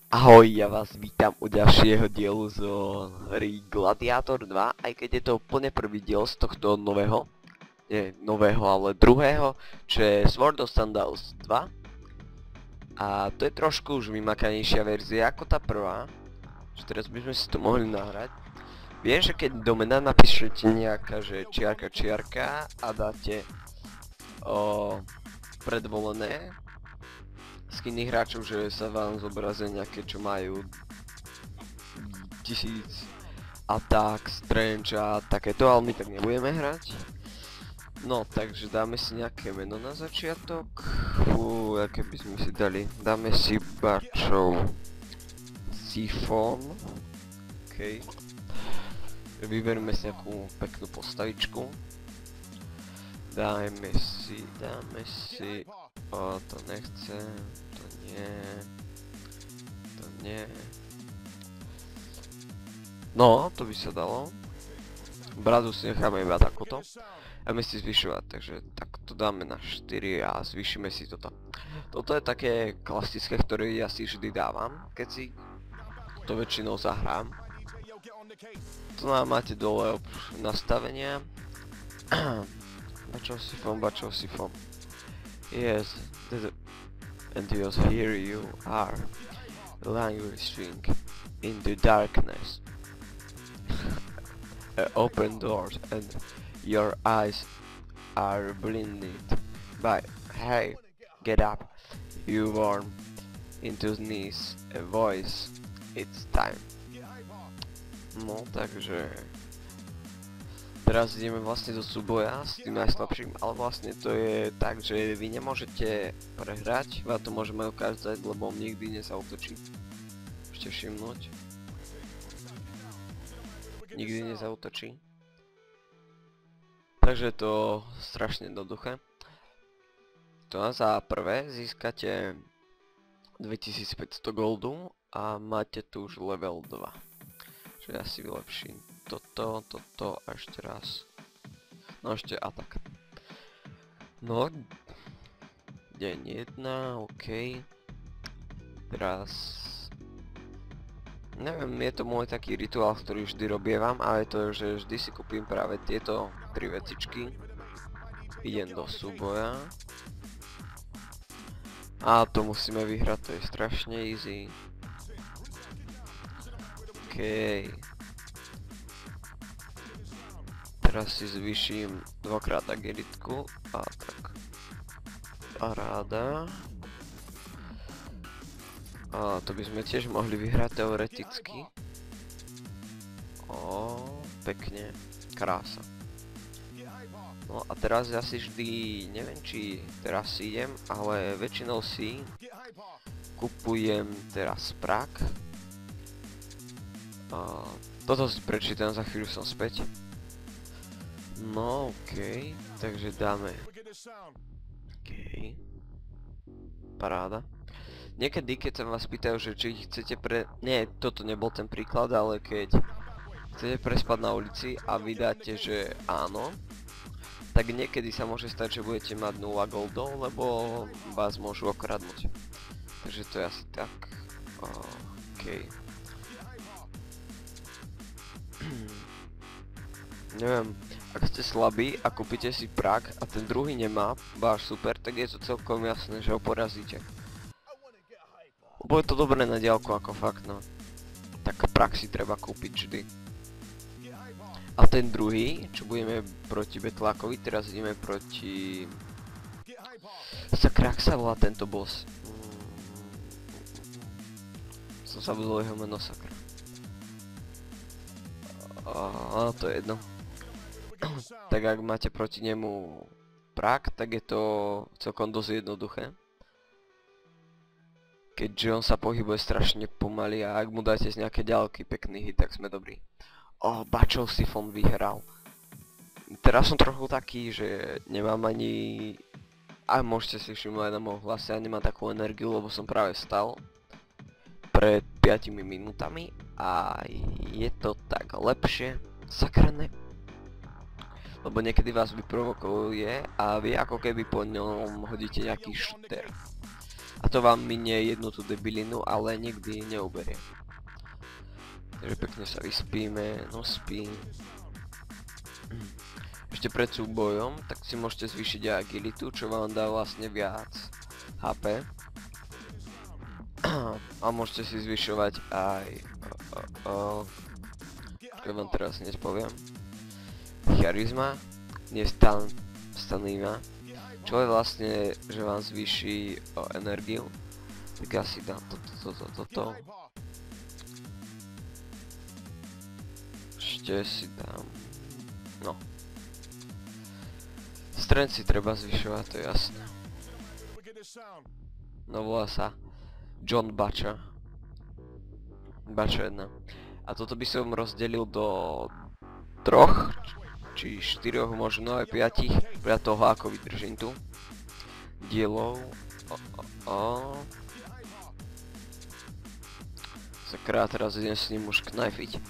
Ahoj, ja vás vítam u ďalšieho dielu zo hry Gladiator 2, aj keď je to úplne prvý diel z tohto nového, nie nového, ale druhého, čo je Sword of Sandals 2. A to je trošku už vymakanejšia verzia ako tá prvá, že teraz by sme si to mohli nahrať. Viem, že keď do mena napíšete nejaká, že čiarka a dáte predvolené skiny hráčov, že sa vám zobrazia nejaké, čo majú 1000 attack, strange a takéto, ale my tak nebudeme hrať. No, takže dáme si nejaké meno na začiatok. Fú, aké by sme si dali? Dáme si Bačov Sifon. OK. Vyberme si nejakú peknú postavičku. Dáme si... to nechcem, to nie. No, to by sa dalo. Bradu si necháme iba takúto. A my si zvyšovať, takže tak to dáme na 4 a zvýšime si toto. Toto je také klasické, ktoré ja si vždy dávam, keď si to väčšinou zahrám. Tu nám máte dole nastavenia. Bačov sifon. Yes, and here you are, languishing in the darkness. Open doors and your eyes are blinded by, hey, get up, you warm into knees, a voice, it's time. No, takže teraz ideme vlastne do súboja s tým najslabším, ale vlastne to je tak, že vy nemôžete prehrať, vám to môžeme ukázať, lebo on nikdy nezautočí. Môžete všimnúť. Nikdy nezautočí. Takže je to strašne jednoduché. To za prvé získate 2500 goldu a máte tu už level 2. Čiže ja si vylepším toto a ešte raz. No ešte atak. No, deň 1, OK. Teraz... Neviem, je to môj taký rituál, ktorý vždy robievam, ale to je, že vždy si kúpim práve tieto 3 vecičky. Idem do súboja. A to musíme vyhrať, to je strašne easy. OK. Teraz si zvýšim dvakrát agilitku a tak. Paráda. A to by sme tiež mohli vyhrať teoreticky. Pekne. Krása. No a teraz ja si vždy, neviem či teraz si idem, ale väčšinou si kupujem teraz prak. Toto si prečítam, za chvíľu som späť. No, OK, takže dáme. OK. Paráda. Niekedy, keď sa vás pýtajú, že či chcete Nie, toto nebol ten príklad, ale keď chcete prespať na ulici a vydáte, že áno, tak niekedy sa môže stať, že budete mať 0 goldov, lebo vás môžu okradnúť. Takže to je asi tak. OK. Neviem, ak ste slabí a kúpite si prak a ten druhý nemá váš super, tak je to celkom jasné, že ho porazíte. Lebo je to dobré na diaľku ako fakt, no. Tak prak si treba kúpiť vždy. A ten druhý, čo budeme proti Betlákovi, teraz ideme proti... Sakra, ak sa volá tento boss? Som zabudol jeho meno, sakra. To je jedno. Tak ak máte proti nemu prak, tak je to celkom dosť jednoduché. Keďže on sa pohybuje strašne pomaly a ak mu dáte z nejaké ďalky pekný hit, tak sme dobrí. Bačov Sifon vyhral. Teraz som trochu taký, že nemám ani... A môžete si všimnúť aj na môjom hlase, ja nemám takú energiu, lebo som práve vstal pred 5 minútami a je to tak lepšie. Sakra ne. Lebo niekedy vás vyprovokuje a vy ako keby po ňom hodíte nejaký šuter. A to vám minie jednu tú debilinu, ale nikdy neuberie. Takže pekne sa vyspíme, no spím. Ešte pred súbojom, tak si môžete zvýšiť aj agilitu, čo vám dá vlastne viac HP. A môžete si zvyšovať aj... čo vám teraz hneď poviem. Charizma, nie stamina, čo je vlastne, že vám zvýši energiu. Tak ja si dám toto. Ešte si dám... no. Strength si treba zvyšovať, to je jasné. No volá sa John Bacha. Bacha 1. A toto by som rozdelil do 3, či 4, možno aj 5, podľa toho ako vydržím tu. Dielov. Sakra, teraz idem s ním už knajfiť.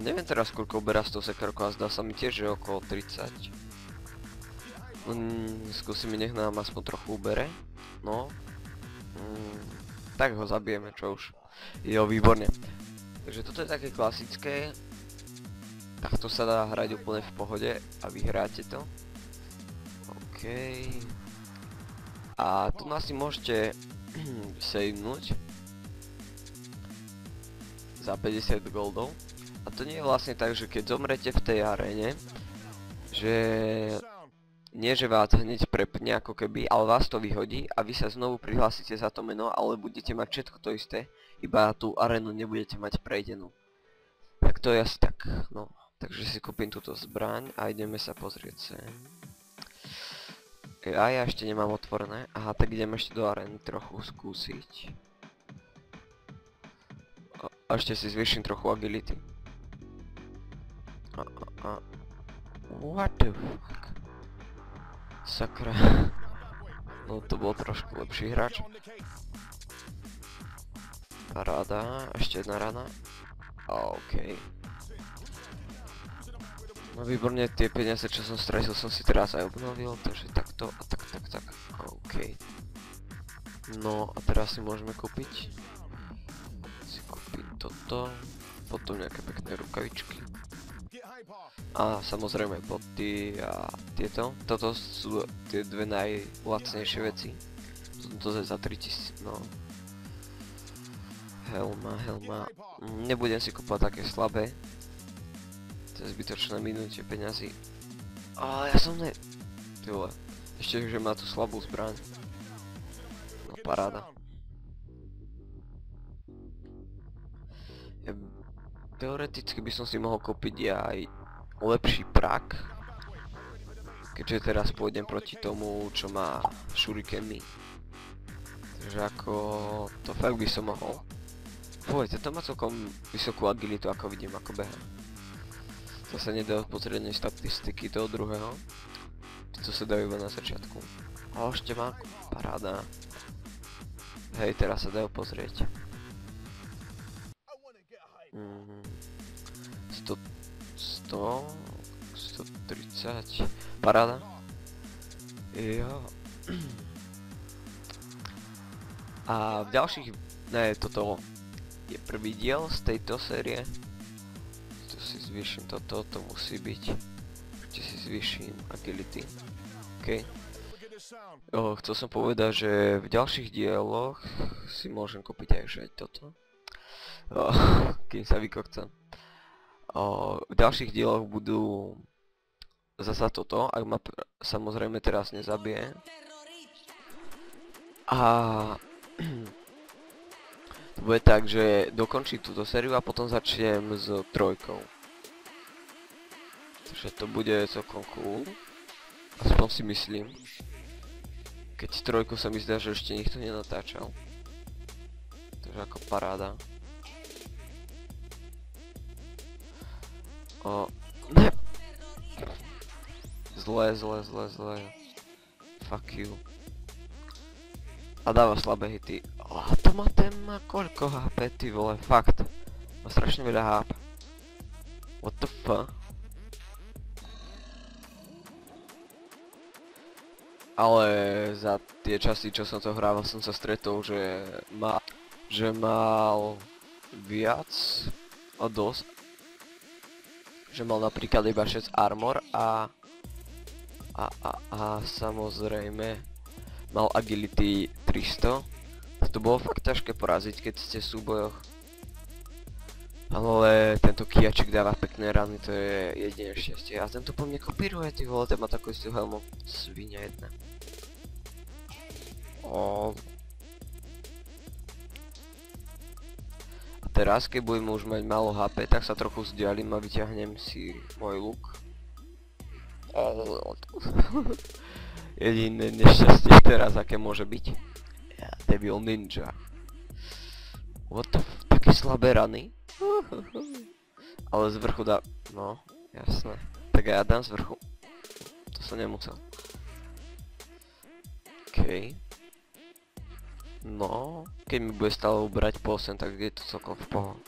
Neviem teraz koľko uberá s tou sekerkou a zdá sa mi tiež, že okolo 30. Skúsim, nech nám aspoň trochu ubere. No. Tak ho zabijeme, čo už. Jo, výborne. Takže toto je také klasické. Takto sa dá hrať úplne v pohode a vyhráte to. OK. A tu nás si môžete savenúť za 50 goldov. A to nie je vlastne tak, že keď zomrete v tej aréne, že nie že vás hneď prepne ako keby, ale vás to vyhodí a vy sa znovu prihlásite za to meno, ale budete mať všetko to isté, iba tú arénu nebudete mať prejdenú. Tak to je asi tak, no. Takže si kúpim túto zbraň a ideme sa pozrieť sem. A ja ešte nemám otvorené. Aha, tak idem ešte do arény trochu skúsiť. A ešte si zvýšim trochu agility. What the fuck? Sakra. No to bol trošku lepší hráč. Paráda, ešte jedna rana. OK. No výborne, tie peniaze, čo som stratil, som si teraz aj obnovil, takže takto a tak. OK. No a teraz si môžeme kúpiť. Si kúpiť toto. Potom nejaké pekné rukavičky. A samozrejme boty a tieto. Toto sú tie dve najlacnejšie veci. Toto je za 3000, no. Helma. Nebudem si kúpať také slabé. To je zbytočné minútie peňazí. Ale ja som ne... Ty vole. Ešte, že má tú slabú zbraň. No paráda. Teoreticky by som si mohol kúpiť aj lepší prak. Keďže teraz pôjdem proti tomu, čo má shurikeny. Takže ako... to fakt by som mohol. Fuj, tento má celkom vysokú agilitu, ako vidím, ako beha. To sa nedá pozrieť ani statistiky toho druhého. To sa dajú iba na začiatku. A ešte má paráda. Hej, teraz sa dajú pozrieť. 130. Paráda. Jo. A v ďalších... Ne, toto je prvý diel z tejto série. Tu si zvýšim toto, to musí byť. Ešte si zvýšim agility. OK. Chcel som povedať, že v ďalších dieloch si môžem kúpiť aj že toto. Kým sa vykokcam. V ďalších dieloch budú zasa toto, ak ma samozrejme teraz nezabije. A to bude tak, že dokončím túto sériu a potom začnem s 3. Takže to bude celkom cool. Aspoň si myslím. Keď 3 sa mi zdá, že ešte nikto nenatáčal. Takže ako paráda. Ne! Zlé. Fuck you. A dáva slabé hity. To má ten má koľko HP, ty vole, fakt. Má strašne veľa HP. What the fuck? Ale za tie časy, čo som to hrával, som sa stretol, že mal viac o dosť. Že mal napríklad iba 6 armor a samozrejme mal agility 300. To bolo fakt ťažké poraziť, keď ste v súbojoch. Ale tento kiačik dáva pekné rany, to je jediné šťastie. A tento po mne kopíruje, ty vole, ten má takú istú helmu. Svinia jedna. A teraz, keď budem už mať málo HP, tak sa trochu vzdialím a vyťahnem si môj luk. Jediné nešťastie teraz, aké môže byť. Devil Ninja. What the f... Také slabé rany? Ale z vrchu dá... No, jasné. Tak ja dám z vrchu. To som nemusel. OK. No, keď mi bude stále ubrať po 8, tak je to celkom v pohode.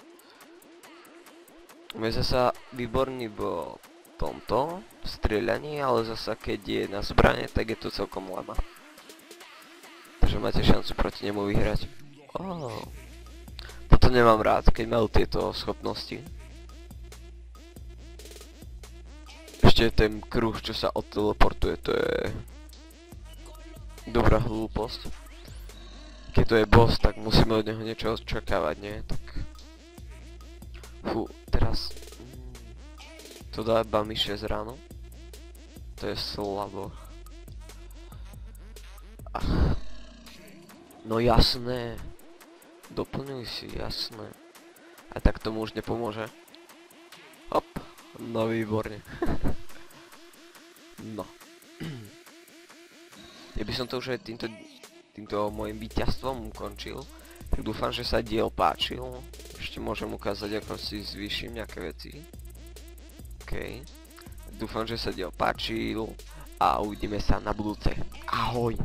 My zasa výborný v tomto strieľaní, ale zasa keď je na zbrane, tak je to celkom lama. Takže máte šancu proti nemu vyhrať. Toto nemám rád, keď majú tieto schopnosti. Ešte ten kruh, čo sa odteleportuje, to je dobrá hlúposť. Keď to je boss, tak musíme od neho niečo očakávať, nie? Tak... Fú, teraz... To dá iba mi 6 ráno. To je slabo. No jasné. Doplňuj si, jasné. A tak tomu už nepomôže. Hop, no výborne. No. Ja by som to už aj týmto môjim víťazstvom ukončil. Tak dúfam, že sa diel páčil. Ešte môžem ukázať, ako si zvýšim nejaké veci. OK. Dúfam, že sa diel páčil. A uvidíme sa na budúce. Ahoj.